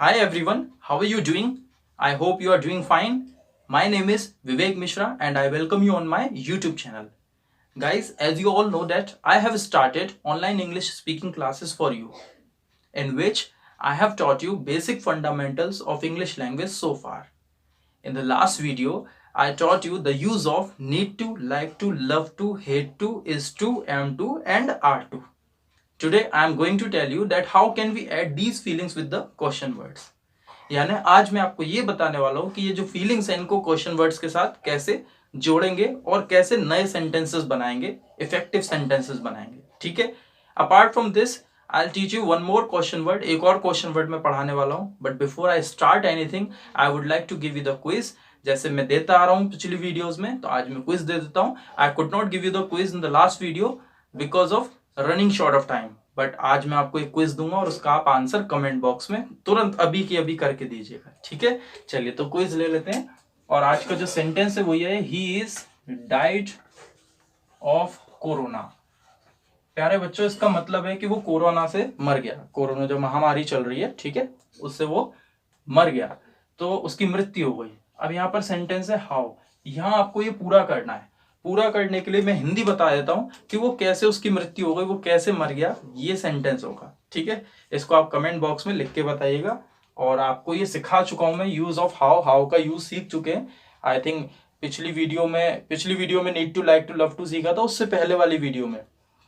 Hi everyone, how are you doing? I hope you are doing fine. My name is Vivek Mishra and I welcome you on my YouTube channel. Guys, as you all know that I have started online English speaking classes for you, in which I have taught you basic fundamentals of English language so far. In the last video, I taught you the use of need to, like to, love to, hate to, is to, am to and are to. Today I am going to tell you that how can we add these feelings with the question words. यानी आज मैं आपको ये बताने वाला हूं कि ये जो फीलिंग्स हैं इनको क्वेश्चन वर्ड्स के साथ कैसे जोड़ेंगे और कैसे नए सेंटेंसेस बनाएंगे, इफेक्टिव सेंटेंसेस बनाएंगे. ठीक है. Apart from this I will teach you one more question word. एक और क्वेश्चन वर्ड मैं पढ़ाने वाला हूं. But before I start anything I would like to give you the quiz. जैसे मैं देता आ रहा हूं पिछली वीडियोस में, तो आज मैं क्विज दे देता हूं. I could not give you the quiz in the last video because of running short of time. But आज मैं आपको एक क्विज दूंगा और उसका आप आंसर कमेंट बॉक्स में तुरंत अभी की अभी करके दीजिएगा. ठीक है. चलिए तो क्विज ले लेते हैं. और आज का जो सेंटेंस है वो ये है, he is died of corona. प्यारे बच्चों, इसका मतलब है कि वो कोरोना से मर गया. कोरोना जो महामारी चल रही है, ठीक है, उससे वो मर गया, तो उसकी मृत्यु हो गई. अब यहाँ पर सेंटेंस है हाउ. यहाँ आपको ये पूरा करना है. पूरा करने के लिए मैं हिंदी बता देता हूं कि वो कैसे उसकी मृत्यु हो गई, वो कैसे मर गया, ये सेंटेंस होगा. ठीक है. इसको आप कमेंट बॉक्स में लिख के बताइएगा. और आपको ये सिखा चुका हूं मैं, यूज ऑफ हाउ. हाउ का यूज सीख चुके हैं. आई थिंक पिछली वीडियो में need to, like to, love to सीखा था, उससे पहले वाली वीडियो में.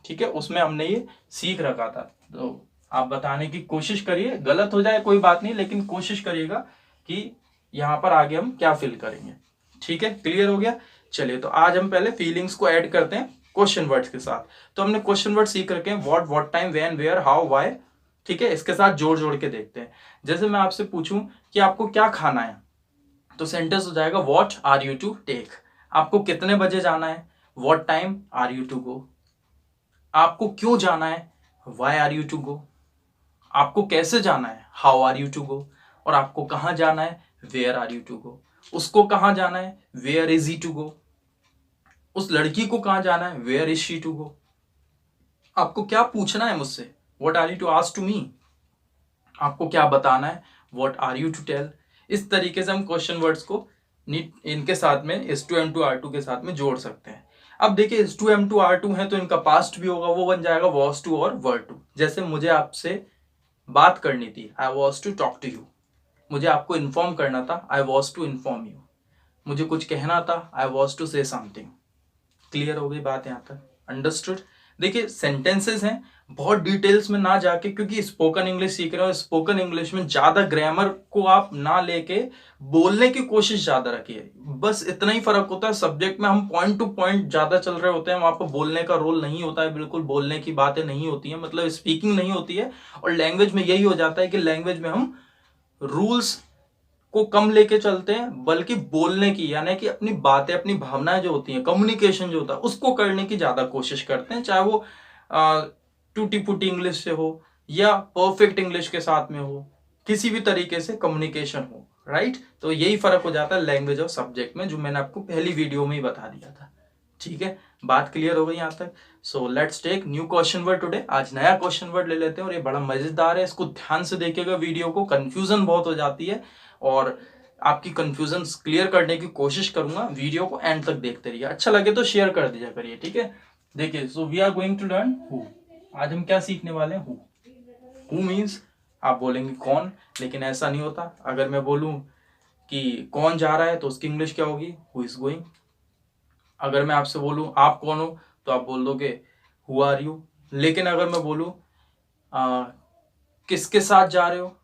ठीक है. उसमें हमने ये सीख रखा था. तो आप बताने की कोशिश करिए. गलत हो जाए कोई बात नहीं, लेकिन कोशिश करिएगा कि यहाँ पर आगे हम क्या फिल करेंगे. ठीक है. क्लियर हो गया. चलिए तो आज हम पहले फीलिंग्स को ऐड करते हैं क्वेश्चन वर्ड्स के साथ. तो हमने क्वेश्चन वर्ड सीख रखे हैं, what time, when, where, how, why. ठीक है. इसके साथ जोड़ जोड़ के देखते हैं. जैसे मैं आपसे पूछूं कि आपको क्या खाना है, तो सेंटेंस हो जाएगा what are you to take. आपको कितने बजे जाना है, what time are you to go. आपको क्यों जाना है, why are you to go. आपको कैसे जाना है, how are you to go. और आपको कहां जाना है, where are you to go. उसको कहां जाना है, where is he to go. उस लड़की को कहां जाना है, where is she to go. आपको क्या पूछना है मुझसे, what are you to ask to me. आपको क्या बताना है, what are you to tell. इस तरीके से हम क्वेश्चन वर्ड्स को इनके साथ में is two, M two, R two के साथ में जोड़ सकते हैं. अब देखिए is two, M two, R two है तो इनका पास्ट भी होगा, वो बन जाएगा वॉज टू और वर टू. जैसे मुझे आपसे बात करनी थी, I was to talk to you. मुझे आपको इन्फॉर्म करना था, I was to inform you. मुझे कुछ कहना था, I was to say something. Clear हो गई बात यहां तक, अंडरस्टूड. देखिए सेंटेंसेस हैं, बहुत डिटेल्स में ना जाके, क्योंकि स्पोकन इंग्लिश सीख रहे हो. स्पोकन इंग्लिश में ज्यादा ग्रामर को आप ना लेके बोलने की कोशिश ज्यादा रखिए. बस इतना ही फर्क होता है. सब्जेक्ट में हम पॉइंट टू पॉइंट ज्यादा चल रहे होते हैं, वहां पर बोलने का रोल नहीं होता है. बिल्कुल बोलने की बातें नहीं होती है, मतलब स्पीकिंग नहीं होती है. और लैंग्वेज में यही हो जाता है कि लैंग्वेज में हम रूल्स को कम लेके चलते हैं, बल्कि बोलने की, यानी कि अपनी बातें, अपनी भावनाएं जो होती हैं, कम्युनिकेशन जो होता है, उसको करने की ज्यादा कोशिश करते हैं. चाहे वो टूटी फूटी इंग्लिश से हो या परफेक्ट इंग्लिश के साथ में हो, किसी भी तरीके से कम्युनिकेशन हो. राइट. तो यही फर्क हो जाता है लैंग्वेज और सब्जेक्ट में, जो मैंने आपको पहली वीडियो में ही बता दिया था. ठीक है. बात क्लियर हो गई यहां तक. So let's take new question word today. आज नया क्वेश्चन वर्ड ले लेते हैं और ये बड़ा मजेदार है. इसको ध्यान से देखिएगा वीडियो को, कंफ्यूजन बहुत हो जाती है और आपकी कंफ्यूजन क्लियर करने की कोशिश करूंगा. वीडियो को एंड तक देखते रहिए. अच्छा लगे तो शेयर कर दीजिए करिए. ठीक है. देखिए, so we are going to learn who. आज हम क्या सीखने वाले हैं, हु. हु मीन्स आप बोलेंगे कौन, लेकिन ऐसा नहीं होता. अगर मैं बोलूं कि कौन जा रहा है तो उसकी इंग्लिश क्या होगी, हु इज गोइंग. अगर मैं आपसे बोलूं आप कौन हो, तो आप बोल दोगे हु आर यू. लेकिन अगर मैं बोलूं किसके साथ जा रहे हो,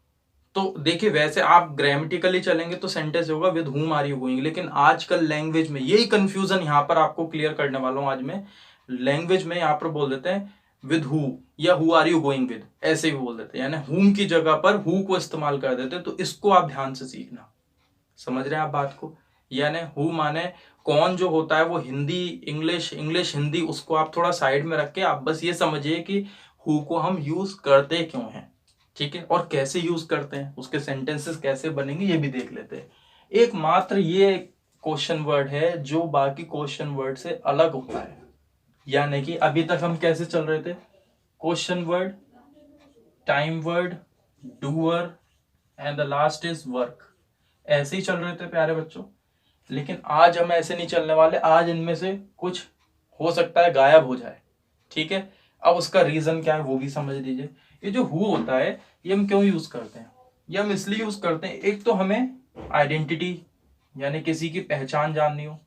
तो देखिए वैसे आप ग्रामेटिकली चलेंगे तो सेंटेंस होगा with whom are you going. लेकिन आजकल लैंग्वेज में यही कंफ्यूजन यहां पर आपको क्लियर करने वाला हूं आज मैं. लैंग्वेज में यहां पर बोल देते हैं विद हु या who are you going with, ऐसे भी बोल देते हैं, यानी whom की जगह पर हु को इस्तेमाल कर देते हैं. तो इसको आप ध्यान से सीखना. समझ रहे हैं आप बात को. यानी हु माने कौन जो होता है वो हिंदी इंग्लिश, इंग्लिश हिंदी, उसको आप थोड़ा साइड में रख के आप बस ये समझिए कि हु को हम यूज करते क्यों हैं. ठीक है. और कैसे यूज करते हैं, उसके सेंटेंसेस कैसे बनेंगे, ये भी देख लेते हैं. एकमात्र ये क्वेश्चन वर्ड है जो बाकी क्वेश्चन वर्ड से अलग होता है. यानी कि अभी तक हम कैसे चल रहे थे, question word, time word, doer and the last is work. ऐसे ही चल रहे थे प्यारे बच्चों, लेकिन आज हम ऐसे नहीं चलने वाले। आज इनमें से कुछ हो सकता है गायब हो जाए, ठीक है। अब उसका रीजन क्या है वो भी समझ लीजिए। ये जो हु होता है ये हम क्यों यूज करते हैं? ये हम इसलिए यूज करते हैं, एक तो हमें आइडेंटिटी यानी किसी की पहचान जाननी हो,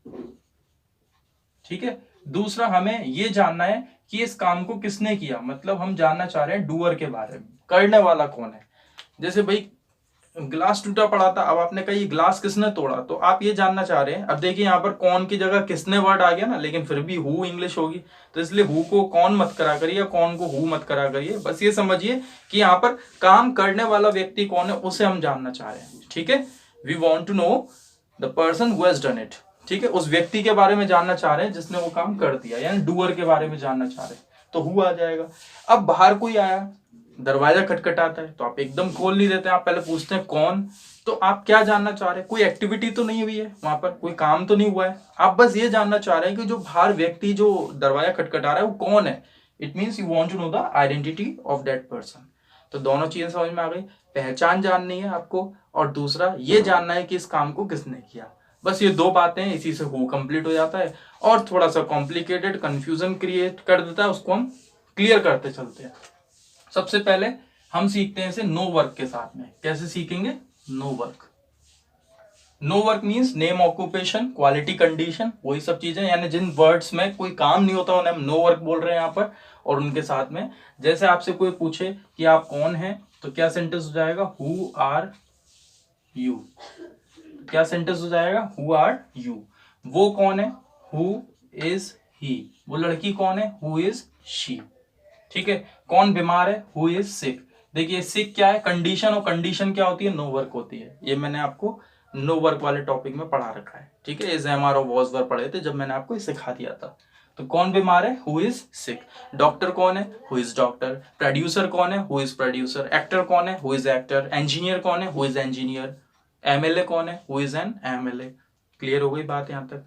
ठीक है। दूसरा हमें ये जानना है कि इस काम को किसने किया, मतलब हम जानना चाह रहे हैं डूअर के बारे में, करने वाला कौन है। जैसे भाई ग्लास टूटा पड़ा था, अब आपने कहा ये ग्लास किसने तोड़ा, तो आप ये जानना चाह रहे हैं। अब देखिए यहाँ पर कौन की जगह किसने वर्ड आ गया ना, लेकिन फिर भी हु इंग्लिश होगी, तो इसलिए हु को कौन मत करा करिए, कौन को हु मत करा करिए। बस ये समझिए कि यहाँ पर काम करने वाला व्यक्ति कौन है, उसे हम जानना चाह रहे हैं, ठीक है। We want to know the person who has done it, ठीक है। उस व्यक्ति के बारे में जानना चाह रहे हैं जिसने वो काम कर दिया, यानी डूअर के बारे में जानना चाह रहे हैं, तो हु आ जाएगा। अब बाहर कोई आया, दरवाजा खटखटाता है, तो आप एकदम खोल नहीं देते, आप पहले पूछते हैं कौन। तो आप क्या जानना चाह रहे हैं? कोई एक्टिविटी तो नहीं हुई है वहां पर, कोई काम तो नहीं हुआ है, आप बस ये जानना चाह रहे हैं कि जो बाहर व्यक्ति जो दरवाजा खटखटा रहा है वो कौन है। It means you want to know the identity of that person. तो दोनों चीजें समझ में आ गई, पहचान जाननी है आपको, और दूसरा ये जानना है कि इस काम को किसने किया। बस ये दो बातें, इसी से हु कंप्लीट हो जाता है। और थोड़ा सा कॉम्प्लिकेटेड कंफ्यूजन क्रिएट कर देता है, उसको हम क्लियर करते चलते हैं। सबसे पहले हम सीखते हैं इसे नो वर्क के साथ में। कैसे सीखेंगे? No work. No work means name, occupation, quality, condition, वही सब चीजें, यानी जिन वर्ड्स में कोई काम नहीं होता उन्हें हम नो वर्क बोल रहे हैं यहाँ पर। और उनके साथ में जैसे आपसे कोई पूछे कि आप कौन हैं, तो क्या सेंटेंस हो जाएगा? Who are you. क्या सेंटेंस हो जाएगा? Who are you. वो कौन है? Who is he. वो लड़की कौन है? हु इज शी, ठीक है। कौन बीमार है? Who is sick. देखिए सिक क्या है? कंडीशन, और कंडीशन क्या होती है? नो वर्क होती है। ये मैंने आपको नो वर्क वाले टॉपिक में पढ़ा रखा है, ठीक है। इस एम आर और वॉज वर्क पढ़े थे जब मैंने आपको सिखा दिया था। तो कौन बीमार है? Who is sick. डॉक्टर कौन है? Who is doctor. प्रोड्यूसर कौन है? Who is producer. एक्टर कौन है? Who is actor. इंजीनियर कौन है? Who is engineer. एमएलए कौन है? Who is an MLA. Clear हो गई बात यहाँ तक?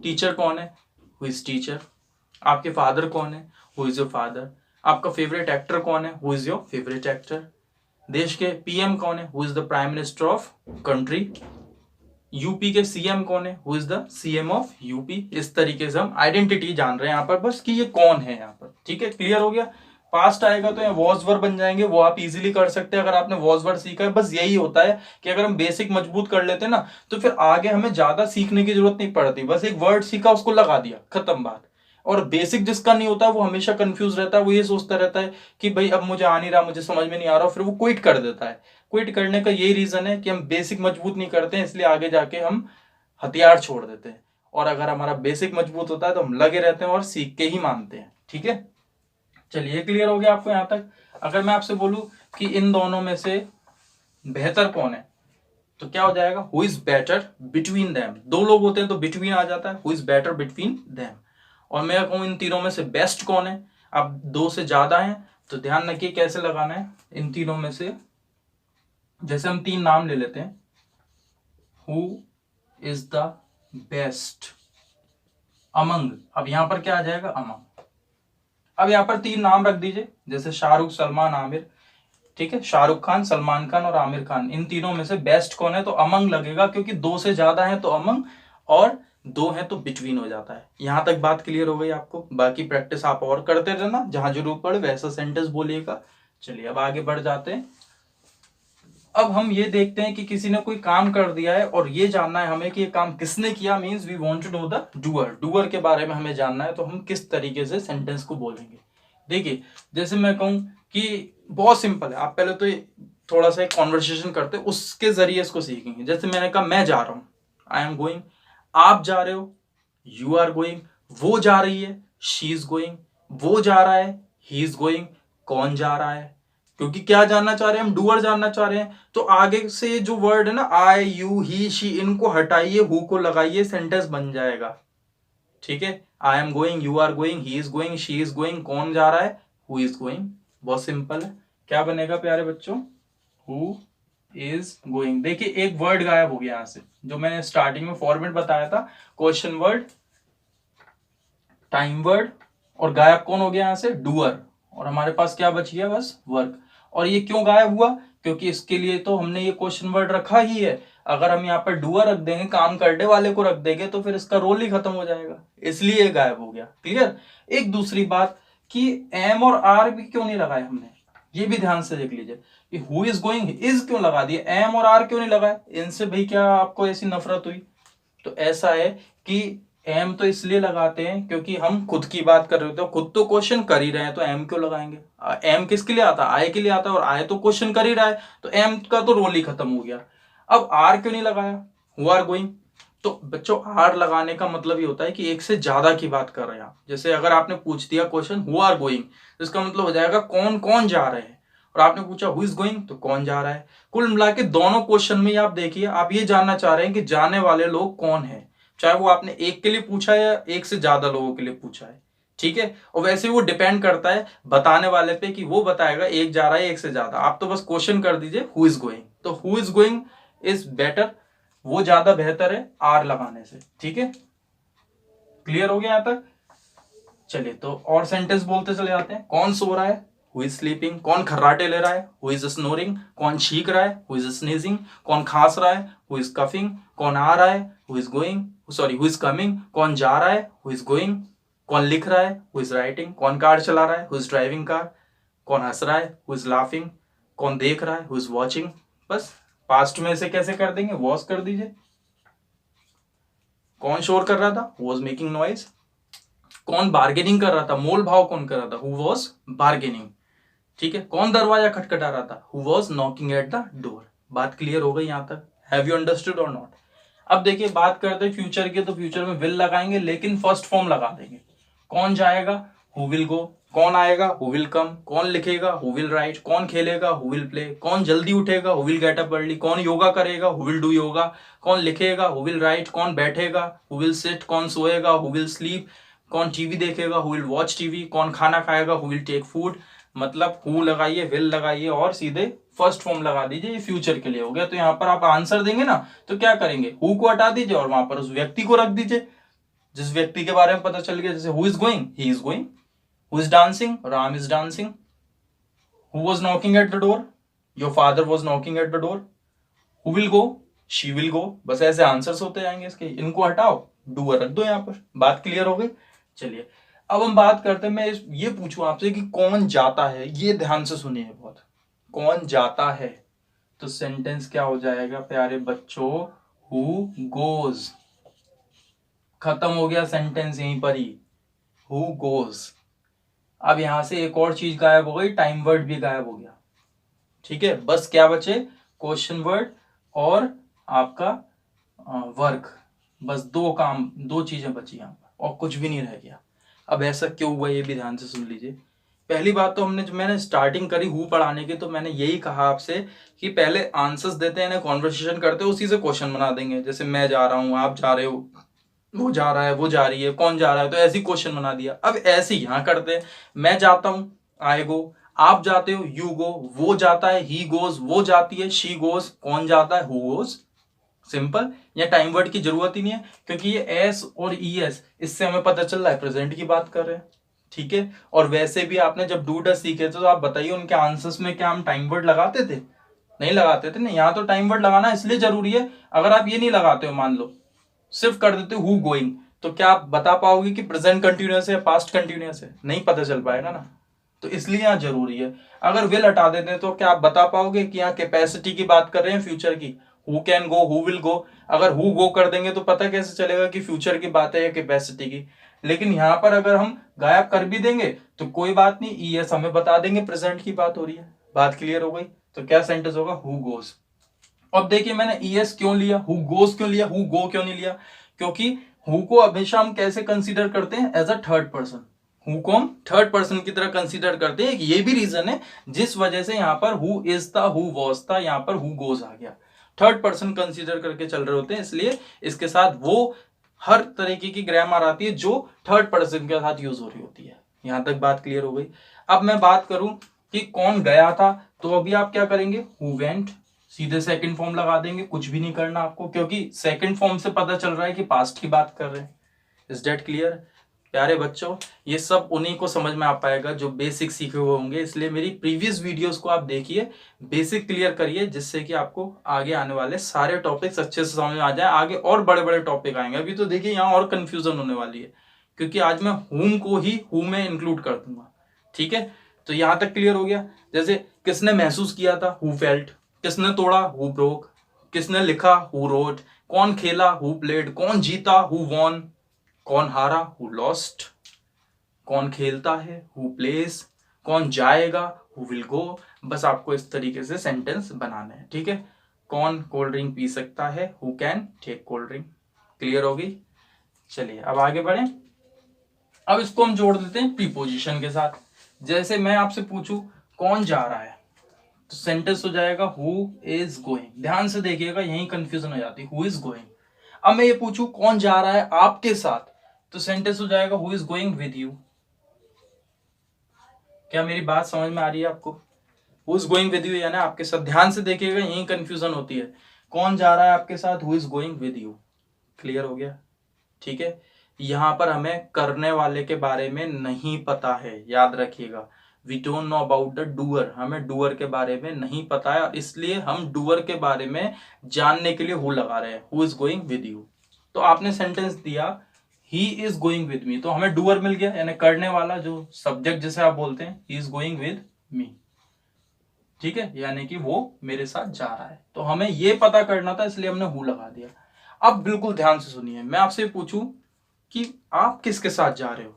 टीचर कौन है? Who is teacher. आपके फादर कौन है? Who is your father. आपका फेवरेट एक्टर कौन है? Who is your favourite actor. देश के पीएम कौन है? Who is the prime minister of country. UP के सीएम कौन है? Who is the CM of UP. इस तरीके से हम आइडेंटिटी जान रहे हैं यहाँ पर, बस कि ये कौन है यहाँ पर, ठीक है। क्लियर हो गया? पास्ट आएगा तो यहाँ वॉज वर्ब बन जाएंगे, वो आप इजीली कर सकते हैं अगर आपने वॉज वर्ब सीखा है। बस यही होता है कि अगर हम बेसिक मजबूत कर लेते हैं ना, तो फिर आगे हमें ज्यादा सीखने की जरूरत नहीं पड़ती। बस एक वर्ड सीखा, उसको लगा दिया, खत्म बात। और बेसिक जिसका नहीं होता वो हमेशा कंफ्यूज रहता है, वो ये सोचता रहता है कि भाई अब मुझे आ नहीं रहा, मुझे समझ में नहीं आ रहा, फिर वो क्विट कर देता है। क्विट करने का यही रीजन है कि हम बेसिक मजबूत नहीं करते हैं, इसलिए आगे जाके हम हथियार छोड़ देते हैं। और अगर हमारा बेसिक मजबूत होता है तो हम लगे रहते हैं और सीख के ही मानते हैं, ठीक है। चलिए क्लियर हो गया आपको यहाँ तक? अगर मैं आपसे बोलूं कि इन दोनों में से बेहतर कौन है, तो क्या हो जाएगा? Who is better between them. दो लोग होते हैं तो बिटवीन आ जाता है, who is better between them. और मैं कहूं इन तीनों में से बेस्ट कौन है, अब दो से ज्यादा है, तो ध्यान रखिए कैसे लगाना है। इन तीनों में से जैसे हम तीन नाम ले लेते हैं, who is the best among. अब यहां पर क्या आ जाएगा? अमंग। अब यहां पर तीन नाम रख दीजिए, जैसे शाहरुख, सलमान, आमिर, ठीक है। शाहरुख खान, सलमान खान और आमिर खान, इन तीनों में से बेस्ट कौन है, तो अमंग लगेगा, क्योंकि दो से ज्यादा है तो अमंग, और दो है तो बिटवीन हो जाता है। यहां तक बात क्लियर हो गई आपको? बाकी प्रैक्टिस आप और करते रहना, जहां जरूरत पड़े वैसा सेंटेंस बोलिएगा। चलिए अब आगे बढ़ जाते हैं। अब हम ये देखते हैं कि किसी ने कोई काम कर दिया है और ये जानना है हमें कि ये काम किसने किया। Means we want to know the doer. Doer के बारे में हमें जानना है, तो हम किस तरीके से सेंटेंस को बोलेंगे। देखिए जैसे मैं कहूं कि बहुत सिंपल है, आप पहले तो थोड़ा सा एक कॉन्वर्सेशन करते हैं, उसके जरिए इसको सीखेंगे। जैसे मैंने कहा मैं जा रहा हूं, आई एम गोइंग। आप जा रहे हो, यू आर गोइंग। वो जा रही है, शी इज गोइंग। वो जा रहा है, ही इज गोइंग। कौन जा रहा है? क्योंकि क्या जानना चाह रहे हैं हम? डूअर जानना चाह रहे हैं। तो आगे से जो वर्ड है ना, आई, यू, ही, शी, इनको हटाइए, हु को लगाइए, सेंटेंस बन जाएगा, ठीक है। I am going, you are going, he is going, she is going. कौन जा रहा है? Who is going. बहुत सिंपल है। क्या बनेगा प्यारे बच्चों? Who is going. देखिए एक वर्ड गायब हो गया यहां से, जो मैंने स्टार्टिंग में फॉर्मेट बताया था, क्वेश्चन वर्ड, टाइम वर्ड, और गायब कौन हो गया यहां से? डूअर। और हमारे पास क्या बच गया? बस वर्क। और ये क्यों गायब हुआ? क्योंकि इसके लिए तो हमने ये क्वेश्चन वर्ड रखा ही है। अगर हम यहाँ पर डूअर रख देंगे, काम करने वाले को रख देंगे, तो फिर इसका रोल ही खत्म हो जाएगा, इसलिए ये गायब हो गया। क्लियर। एक दूसरी बात कि एम और आर भी क्यों नहीं लगाए हमने, ये भी ध्यान से देख लीजिए कि हु इज गोइंग इज क्यों लगा दिए, एम और आर क्यों नहीं लगाए, इनसे भाई क्या आपको ऐसी नफरत हुई? तो ऐसा है कि एम तो इसलिए लगाते हैं क्योंकि हम खुद की बात कर रहे होते हैं, खुद तो क्वेश्चन कर ही रहे हैं, तो एम क्यों लगाएंगे? एम किसके लिए आता है? आई के लिए आता है, और आई तो क्वेश्चन कर ही रहा है, तो एम का तो रोल ही खत्म हो गया। अब आर क्यों नहीं लगाया, हु आर गोइंग? तो बच्चों आर लगाने का मतलब ये होता है कि एक से ज्यादा की बात कर रहे हैं आप। जैसे अगर आपने पूछ दिया क्वेश्चन हु आर गोइंग, तो इसका मतलब हो जाएगा कौन कौन जा रहे हैं, और आपने पूछा हु इज गोइंग, तो कौन जा रहा है। कुल मिला के दोनों क्वेश्चन में आप देखिए, आप ये जानना चाह रहे हैं कि जाने वाले लोग कौन है, चाहे वो आपने एक के लिए पूछा है या एक से ज्यादा लोगों के लिए पूछा है। ठीक है। और वैसे वो डिपेंड करता है बताने वाले पे कि वो बताएगा एक जा रहा है एक से ज्यादा। आप तो बस क्वेश्चन कर दीजिए हु इज गोइंग, तो who is going is better, वो ज्यादा बेहतर है आर लगाने से। ठीक है, क्लियर हो गया यहां तक? चलिए तो और सेंटेंस बोलते चले जाते हैं। कौन सो रहा है, हु इज स्लीपिंग। कौन खर्राटे ले रहा है, हु इज स्नोरिंग। कौन छींक रहा है, हु इज स्नीजिंग। कौन खांस रहा है, हु इज कफिंग। कौन आ रहा है, who is going, sorry who is coming. कौन जा रहा है, हु इज गोइंग। कौन लिख रहा है, हु इज राइटिंग। कौन कार चला रहा है, हु इज ड्राइविंग कार। कौन हंस रहा है, हु इज लाफिंग। कौन देख रहा है, हु इज वॉचिंग। बस पास्ट में से कैसे कर देंगे, वॉज कर दीजिए। कौन शोर कर रहा था, हु वॉज मेकिंग नॉइज। कौन बार्गेनिंग कर रहा था, मोल भाव कौन कर रहा था, हु वॉज बार्गेनिंग। ठीक है। कौन दरवाजा खटखटा रहा था, who was knocking at the door. बात क्लियर हो गई यहां तक? हैव यू अंडरस्टूड और नॉट? अब देखिए बात करते हैं फ्यूचर की, तो फ्यूचर में विल लगाएंगे, लेकिन फर्स्ट फॉर्म लगा देंगे। कौन जाएगा, हु विल गो। कौन आएगा, हु विल कम। कौन लिखेगा, हु विल राइट। कौन खेलेगा, हु विल प्ले। कौन जल्दी उठेगा, who will get up early. कौन योगा करेगा, हु विल डू योगा। कौन लिखेगा, हु विल राइट। कौन बैठेगा, हु विल सिट। कौन सोएगा, हु विल स्लीप। कौन टीवी देखेगा, हु विल वॉच टीवी। कौन खाना खाएगा, हु विल टेक फूड। मतलब हु लगाइए, विल लगाइए और सीधे फर्स्ट फॉर्म लगा दीजिए, ये फ्यूचर के लिए हो गया। तो यहाँ पर आप आंसर देंगे ना, तो क्या करेंगे, हु को हटा दीजिए और वहां पर उस व्यक्ति को रख दीजिए जिस व्यक्ति के बारे में पता चल गया। जैसे who is going, he is going. Who is dancing, Ram is dancing. Who was knocking at the door, your father was knocking at the door. Who will go, she will go. बस ऐसे आंसर्स होते जाएंगे इसके। इनको हटाओ, doer रख दो यहाँ पर। बात क्लियर हो गई? चलिए अब हम बात करते हैं, मैं ये पूछूं आपसे कि कौन जाता है, ये ध्यान से सुनिए बहुत। कौन जाता है, तो सेंटेंस क्या हो जाएगा प्यारे बच्चों, हु गोज। खत्म हो गया सेंटेंस यहीं पर ही, हु गोज। अब यहां से एक और चीज गायब हो गई, टाइम वर्ड भी गायब हो गया। ठीक है, बस क्या बचे, क्वेश्चन वर्ड और आपका वर्क। बस दो काम, दो चीजें बची यहां पर, और कुछ भी नहीं रह गया। अब ऐसा क्यों हुआ, ये भी ध्यान से सुन लीजिए। पहली बात तो हमने, जो मैंने स्टार्टिंग करी हु पढ़ाने की, तो मैंने यही कहा आपसे कि पहले आंसर्स देते हैं, कॉन्वर्सेशन करते हैं, उसी से क्वेश्चन बना देंगे। जैसे मैं जा रहा हूं, आप जा रहे हो, वो जा रहा है, वो जा रही है, कौन जा रहा है, तो ऐसी क्वेश्चन बना दिया। अब ऐसे यहां करते हैं, मैं जाता हूं, आई गो। आप जाते हो, यू गो। वो जाता है, ही गोज। वो जाती है, शी गोज। कौन जाता है, हु गोज। सिंपल। या टाइम वर्ड की जरूरत ही नहीं है, क्योंकि ये एस और ई एस, इससे हमें पता चल रहा है प्रेजेंट की बात कर रहे हैं। ठीक है। और वैसे भी आपने जब डू डज सीखे थे, तो आप बताइए उनके आंसर्स में क्या हम टाइम वर्ड लगाते थे? नहीं लगाते थे ना। यहाँ तो टाइम वर्ड लगाना इसलिए जरूरी है। अगर आप ये नहीं लगाते हो, मान लो सिर्फ कर देते हो हु गोइंग, तो क्या आप बता पाओगे कि प्रेजेंट कंटिन्यूअस है, पास्ट कंटिन्यूअस है? नहीं पता चल पाएगा ना। तो इसलिए यहाँ जरूरी है। अगर विल हटा देते हैं, तो क्या आप बता पाओगे कि यहाँ कैपेसिटी की बात कर रहे हैं, फ्यूचर की? Who can go, who will go. अगर हु गो कर देंगे तो पता कैसे चलेगा कि फ्यूचर की बात है या कैपेसिटी की? लेकिन यहाँ पर अगर हम गायब कर भी देंगे तो कोई बात नहीं, ई एस हमें बता देंगे प्रेजेंट की बात हो रही है। बात क्लियर हो गई? तो क्या सेंटेंस होगा, हु गोज। अब देखिए मैंने ई एस क्यों लिया, हु गोज क्यों लिया, हु गो क्यों नहीं लिया? क्योंकि हु को हमेशा हम कैसे कंसीडर करते हैं, as a third person. Who को हम थर्ड पर्सन की तरह कंसीडर करते हैं। ये भी रीजन है जिस वजह से यहाँ पर हु इज था, हु वॉज था, यहाँ पर हु गोज आ गया। थर्ड पर्सन कंसीडर करके चल रहे होते हैं, इसलिए इसके साथ वो हर तरीके की ग्रामर आती है जो थर्ड पर्सन के साथ यूज हो रही होती है। यहां तक बात क्लियर हो गई? अब मैं बात करूं कि कौन गया था, तो अभी आप क्या करेंगे, हु वेंट। सीधे सेकंड फॉर्म लगा देंगे, कुछ भी नहीं करना आपको, क्योंकि सेकंड फॉर्म से पता चल रहा है कि पास्ट की बात कर रहे हैं। Is that clear? प्यारे बच्चों, ये सब उन्हीं को समझ में आ पाएगा जो बेसिक सीखे हुए होंगे, इसलिए मेरी प्रीवियस वीडियोस को आप देखिए, बेसिक क्लियर करिए, जिससे कि आपको आगे आने वाले सारे टॉपिक्स अच्छे से समझ में आ जाए। आगे और बड़े बड़े टॉपिक आएंगे। अभी तो देखिए यहाँ और कंफ्यूजन होने वाली है, क्योंकि आज मैं हुम को ही हु में इंक्लूड कर दूंगा। ठीक है, तो यहां तक क्लियर हो गया। जैसे किसने महसूस किया था, हु फेल्ट। किसने तोड़ा, हु ब्रोक। किसने लिखा, हु रोट। कौन खेला, हु प्लेड। कौन जीता, हु वॉन। कौन हारा, हु लॉस्ट। कौन खेलता है, हु प्लेस। कौन जाएगा, हु विल गो। बस आपको इस तरीके से सेंटेंस बनाना है। ठीक है, कौन कोल्ड ड्रिंक पी सकता है, who can take cold drink. Clear होगी। चलिए अब आगे बढ़े। अब इसको हम जोड़ देते हैं प्रीपोजिशन के साथ। जैसे मैं आपसे पूछूं कौन जा रहा है, तो सेंटेंस हो जाएगा हु इज गोइंग। ध्यान से देखिएगा, यही कंफ्यूजन हो जाती है, हु इज गोइंग। अब मैं ये पूछूं कौन जा रहा है आपके साथ, तो सेंटेंस हो जाएगा who is going with you. क्या मेरी बात समझ में आ रही है आपको? Who is going with you यानी आपके साथ। ध्यान से देखिएगा, यही कंफ्यूजन होती है। कौन जा रहा है आपके साथ, who is going with you. Clear हो गया। ठीक है, यहां पर हमें करने वाले के बारे में नहीं पता है, याद रखिएगा। We don't know about the doer, हमें डूअर के बारे में नहीं पता है, और इसलिए हम डूअर के बारे में जानने के लिए हु लगा रहे हैं, who is going with you. तो आपने सेंटेंस दिया ही इज गोइंग विद मी, तो हमें डूअर मिल गया, यानी करने वाला, जो सब्जेक्ट जिसे आप बोलते हैं, ही इज गोइंग विद मी। ठीक है, यानी कि वो मेरे साथ जा रहा है। तो हमें ये पता करना था, इसलिए हमने हु लगा दिया। अब बिल्कुल ध्यान से सुनिए, मैं आपसे पूछूं कि आप किसके साथ जा रहे हो।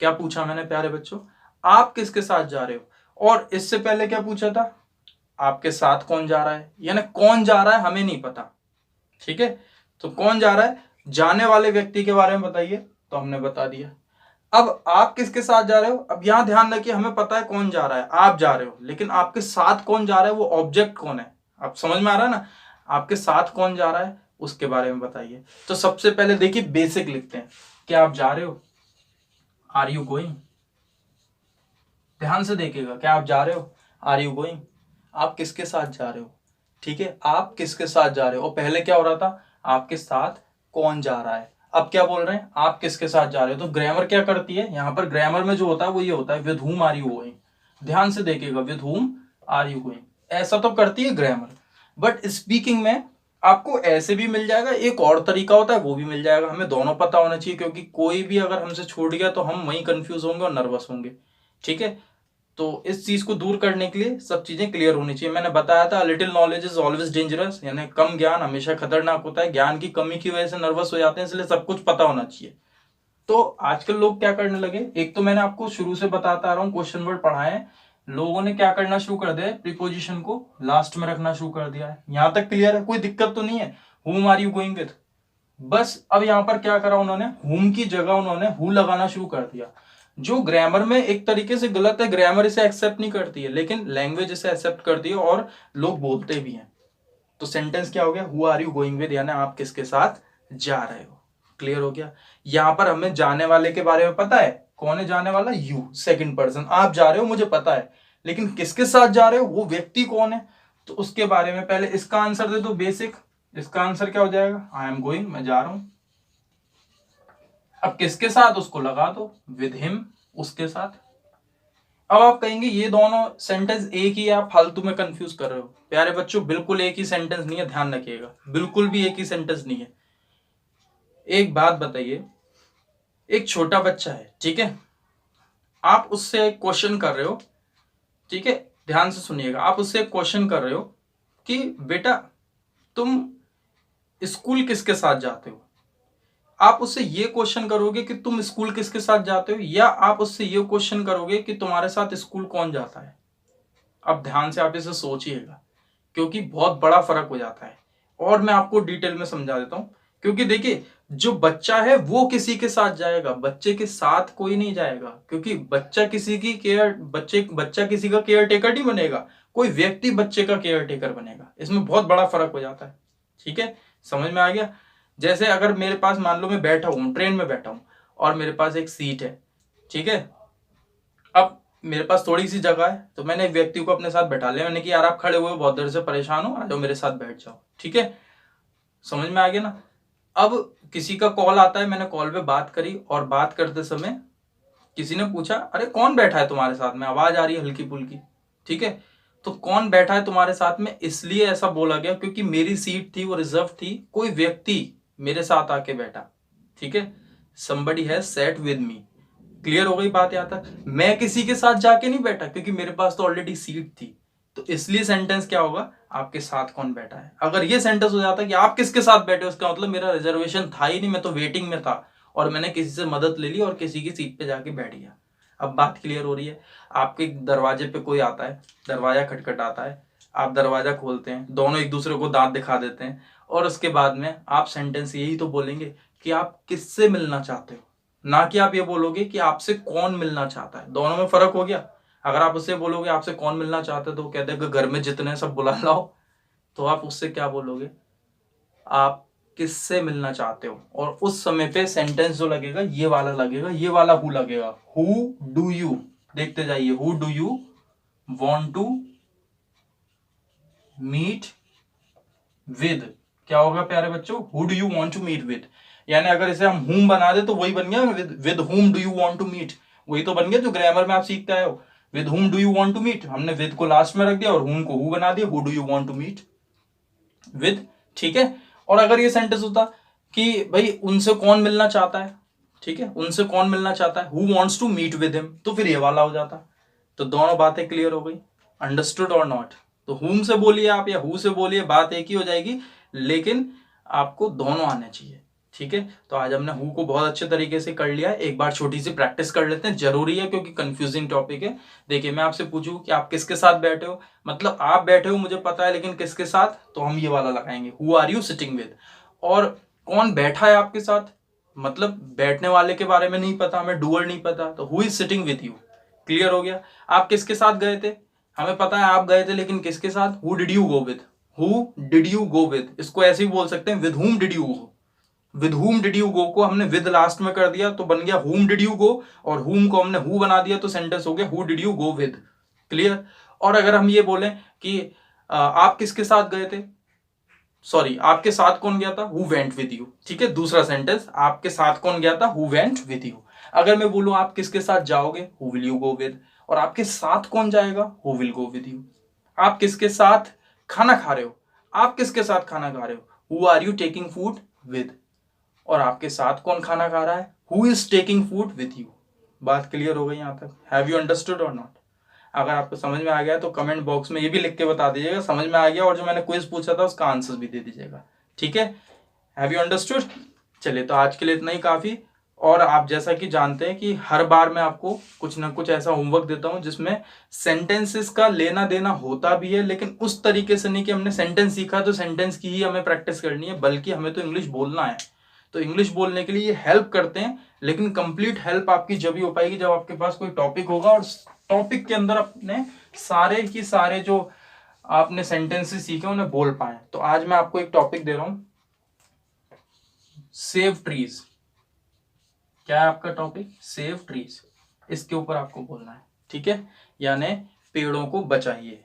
क्या पूछा मैंने प्यारे बच्चों, आप किसके साथ जा रहे हो। और इससे पहले क्या पूछा था, आपके साथ कौन जा रहा है, यानी कौन जा रहा है हमें नहीं पता। ठीक है, तो कौन जा रहा है, जाने वाले व्यक्ति के बारे में बताइए, तो हमने बता दिया। अब आप किसके साथ जा रहे हो, अब यहां ध्यान रखिए, हमें पता है कौन जा रहा है, आप जा रहे हो, लेकिन आपके साथ कौन जा रहा है, वो ऑब्जेक्ट कौन है। आप समझ में आ रहा है ना, आपके साथ कौन जा रहा है उसके बारे में बताइए। तो सबसे पहले देखिए बेसिक लिखते हैं, क्या आप जा रहे हो, आर यू गोइंग। ध्यान से देखिएगा, क्या आप जा रहे हो, आर यू गोइंग। आप किसके साथ जा रहे हो, ठीक है, आप किसके साथ जा रहे हो। और पहले क्या हो रहा था, आपके साथ कौन जा रहा है। अब क्या बोल रहे हैं, आप किसके साथ जा रहे हो। तो ग्रामर क्या करती है, यहां पर ग्रामर में जो होता है वो ये होता है, with whom are you going. ध्यान से देखिएगा, with whom are you going, ऐसा तो करती है ग्रामर। बट स्पीकिंग में आपको ऐसे भी मिल जाएगा, एक और तरीका होता है वो भी मिल जाएगा। हमें दोनों पता होना चाहिए, क्योंकि कोई भी अगर हमसे छूट गया तो हम वहीं कंफ्यूज होंगे और नर्वस होंगे। ठीक है, तो इस चीज को दूर करने के लिए सब चीजें क्लियर होनी चाहिए। मैंने बताया था little knowledge is always dangerous, यानी कम ज्ञान हमेशा खतरनाक होता है। ज्ञान की कमी की वजह से नर्वस हो जाते हैं, इसलिए सब कुछ पता होना चाहिए। तो आजकल लोग क्या करने लगे, एक तो मैंने आपको शुरू से बताता आ रहा हूँ, क्वेश्चन वर्ड पढ़ाए, लोगों ने क्या करना शुरू कर दिया, प्रीपोजिशन को लास्ट में रखना शुरू कर दिया है। यहां तक क्लियर है, कोई दिक्कत तो नहीं है। हुम आर यू गोइंग विद, बस अब यहां पर क्या करा उन्होंने, हुम की जगह उन्होंने हु लगाना शुरू कर दिया, जो ग्रामर में एक तरीके से गलत है। ग्रामर इसे एक्सेप्ट नहीं करती है, लेकिन लैंग्वेज इसे एक्सेप्ट करती है और लोग बोलते भी हैं। तो सेंटेंस क्या हो गया, who are you going with, यानी आप किसके साथ जा रहे हो। क्लियर हो गया। यहां पर हमें जाने वाले के बारे में पता है, कौन है जाने वाला, यू, सेकंड पर्सन। आप जा रहे हो मुझे पता है, लेकिन किसके साथ जा रहे हो, वो व्यक्ति कौन है, तो उसके बारे में पहले इसका आंसर दे दो बेसिक। इसका आंसर क्या हो जाएगा, आई एम गोइंग, मैं जा रहा हूं। अब किसके साथ, उसको लगा दो, विद हिम, उसके साथ। अब आप कहेंगे ये दोनों सेंटेंस एक ही है, आप फालतू में कंफ्यूज कर रहे हो। प्यारे बच्चों, बिल्कुल एक ही सेंटेंस नहीं है, ध्यान रखिएगा, बिल्कुल भी एक ही सेंटेंस नहीं है। एक बात बताइए, एक छोटा बच्चा है, ठीक है, आप उससे एक क्वेश्चन कर रहे हो, ठीक है, ध्यान से सुनिएगा, आप उससे एक क्वेश्चन कर रहे हो कि बेटा तुम स्कूल किसके साथ जाते हो। आप उससे ये क्वेश्चन करोगे कि तुम स्कूल किसके साथ जाते हो, या आप उससे ये क्वेश्चन करोगे कि तुम्हारे साथ स्कूल कौन जाता है। अब ध्यान से आप इसे सोचिएगा, क्योंकि बहुत बड़ा फर्क हो जाता है। और मैं आपको डिटेल में समझा देता हूं, क्योंकि देखिए जो बच्चा है वो किसी के साथ जाएगा, बच्चे के साथ कोई नहीं जाएगा, क्योंकि बच्चा किसी की केयर, बच्चा किसी का केयर टेकर नहीं बनेगा, कोई व्यक्ति बच्चे का केयर टेकर बनेगा। इसमें बहुत बड़ा फर्क हो जाता है। ठीक है, समझ में आ गया। जैसे अगर मेरे पास, मान लो मैं बैठा हूं, ट्रेन में बैठा हूं, और मेरे पास एक सीट है, ठीक है, अब मेरे पास थोड़ी सी जगह है, तो मैंने एक व्यक्ति को अपने साथ बैठा लिया। मैंने कि यार आप खड़े हुए बहुत देर से परेशान हो, आ जाओ मेरे साथ बैठ जाओ। ठीक है, समझ में आ गया ना। अब किसी का कॉल आता है, मैंने कॉल पे बात करी और बात करते समय किसी ने पूछा अरे कौन बैठा है तुम्हारे साथ में, आवाज आ रही है हल्की फुल्की, ठीक है। तो कौन बैठा है तुम्हारे साथ में, इसलिए ऐसा बोला गया क्योंकि मेरी सीट थी वो रिजर्व थी, कोई व्यक्ति मेरे साथ आके बैठा, ठीक है। somebody has sat with me। Clear हो गई बात यहां तक। मैं किसी के साथ जाके नहीं बैठा क्योंकि मेरे पास तो ऑलरेडी सीट थी, तो इसलिए सेंटेंस क्या होगा, आपके साथ कौन बैठा है। अगर ये सेंटेंस हो जाता कि आप किसके साथ बैठे, उसका मतलब मेरा रिजर्वेशन था ही नहीं, मैं तो वेटिंग में था और मैंने किसी से मदद ले ली और किसी की सीट पे जाके बैठ गया। अब बात क्लियर हो रही है। आपके दरवाजे पे कोई आता है, दरवाजा खटखटाता है, आप दरवाजा खोलते हैं, दोनों एक दूसरे को दांत दिखा देते हैं और उसके बाद में आप सेंटेंस यही तो बोलेंगे कि आप किससे मिलना चाहते हो, ना कि आप ये बोलोगे कि आपसे कौन मिलना चाहता है। दोनों में फर्क हो गया। अगर आप उससे बोलोगे आपसे कौन मिलना चाहता है तो वो कहते हैं कि घर में जितने सब बुला लाओ, तो आप उससे क्या बोलोगे, आप किससे मिलना चाहते हो। और उस समय पे सेंटेंस जो लगेगा ये वाला लगेगा, ये वाला हु लगेगा, हु डू यू, देखते जाइए, who do you want to meet with, क्या होगा प्यारे बच्चों, who do you want to meet with. यानी अगर इसे हम हुम बना दे तो वही बन गया with whom do you want to meet, वही तो बन गया जो ग्रामर में आप सीखते आए हो। With whom do you want to meet, हमने विद को लास्ट में रख दिया और हुम को हु बना दिया, who do you want to meet with, ठीक है। और अगर ये सेंटेंस होता कि भाई उनसे कौन मिलना चाहता है, ठीक है, उनसे कौन मिलना चाहता है, who wants to meet with him, तो फिर ये वाला हो जाता। तो दोनों बातें क्लियर हो गई, अंडरस्टूड और नॉट। तो हुम से बोलिए आप या हु से बोलिए, बात एक ही हो जाएगी, लेकिन आपको दोनों आने चाहिए, ठीक है। तो आज हमने हु को बहुत अच्छे तरीके से कर लिया है, एक बार छोटी सी प्रैक्टिस कर लेते हैं, जरूरी है क्योंकि कंफ्यूजिंग टॉपिक है। देखिए मैं आपसे पूछूं कि आप किसके साथ बैठे हो, मतलब आप बैठे हो मुझे पता है, लेकिन किसके साथ, तो हम ये वाला लगाएंगे, who are you sitting with. और कौन बैठा है आपके साथ, मतलब बैठने वाले के बारे में नहीं पता हमें, डूअर नहीं पता, तो who is sitting with you. Clear हो गया। आप किसके साथ गए थे, हमें पता है आप गए थे, लेकिन किसके साथ, who did you go with, who did you go with, इसको ऐसे ही बोल सकते हैं, with whom did you go. With whom did you go को हमने विद लास्ट में कर दिया तो बन गया हुम डिड यू गो, और हुम को हमने हु बना दिया तो सेंटेंस हो गया who did you go with. Clear. और अगर हम ये बोलें कि आप किसके साथ गए थे, सॉरी आपके साथ कौन गया था, हु वेंट विद यू, ठीक है। दूसरा सेंटेंस, आपके साथ कौन गया था, हु वेंट विद यू। अगर मैं बोलूं आप किसके साथ जाओगे, who will you go with, और आपके साथ कौन जाएगा, who will go with you. आप किसके साथ खाना खा रहे हो, आप किसके साथ खाना खा रहे हो, who are you taking food with, और आपके साथ कौन खाना खा रहा है, who is taking food with you. बात क्लियर हो गई यहां तक, हैव यू अंडरस्टूड और नॉट। अगर आपको समझ में आ गया तो कमेंट बॉक्स में ये भी लिख के बता दीजिएगा समझ में आ गया, और जो मैंने क्विज पूछा था उसका आंसर भी दे दीजिएगा, ठीक है। Have you understood. चलिए तो आज के लिए इतना ही काफी। और आप जैसा कि जानते हैं कि हर बार मैं आपको कुछ ना कुछ ऐसा होमवर्क देता हूं जिसमें सेंटेंसेस का लेना देना होता भी है, लेकिन उस तरीके से नहीं कि हमने सेंटेंस सीखा तो सेंटेंस की ही हमें प्रैक्टिस करनी है, बल्कि हमें तो इंग्लिश बोलना है। तो इंग्लिश बोलने के लिए ये हेल्प करते हैं, लेकिन कंप्लीट हेल्प आपकी जब ही हो पाएगी जब आपके पास कोई टॉपिक होगा और टॉपिक के अंदर अपने सारे की सारे जो आपने सेंटेंसेस सीखे उन्हें बोल पाए। तो आज मैं आपको एक टॉपिक दे रहा हूं, सेव ट्रीज। क्या है आपका टॉपिक, सेव ट्रीज। इसके ऊपर आपको बोलना है, ठीक है, यानी पेड़ों को बचाइए।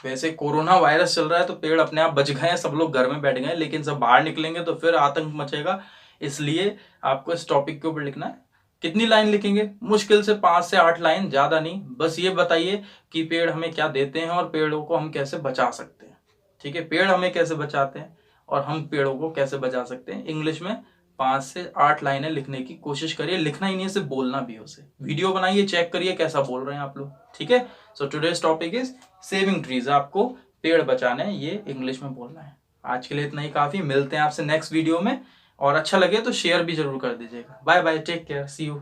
वैसे कोरोना वायरस चल रहा है तो पेड़ अपने आप बच गए हैं, सब लोग घर में बैठ गए, लेकिन सब बाहर निकलेंगे तो फिर आतंक मचेगा। इसलिए आपको इस टॉपिक के ऊपर लिखना है। कितनी लाइन लिखेंगे, मुश्किल से 5 से 8 लाइन, ज्यादा नहीं। बस ये बताइए कि पेड़ हमें क्या देते हैं और पेड़ों को हम कैसे बचा सकते हैं, ठीक है। पेड़ हमें कैसे बचाते हैं और हम पेड़ों को कैसे बचा सकते हैं। इंग्लिश में 5 से 8 लाइनें लिखने की कोशिश करिए, लिखना ही नहीं है सिर्फ बोलना भी उसे। वीडियो बनाइए, चेक करिए कैसा बोल रहे हैं आप लोग, ठीक है। So today's topic is saving trees. आपको पेड़ बचाने ये इंग्लिश में बोलना है। आज के लिए इतना ही काफी, मिलते हैं आपसे नेक्स्ट वीडियो में, और अच्छा लगे तो शेयर भी जरूर कर दीजिएगा। Bye bye, take care, see you.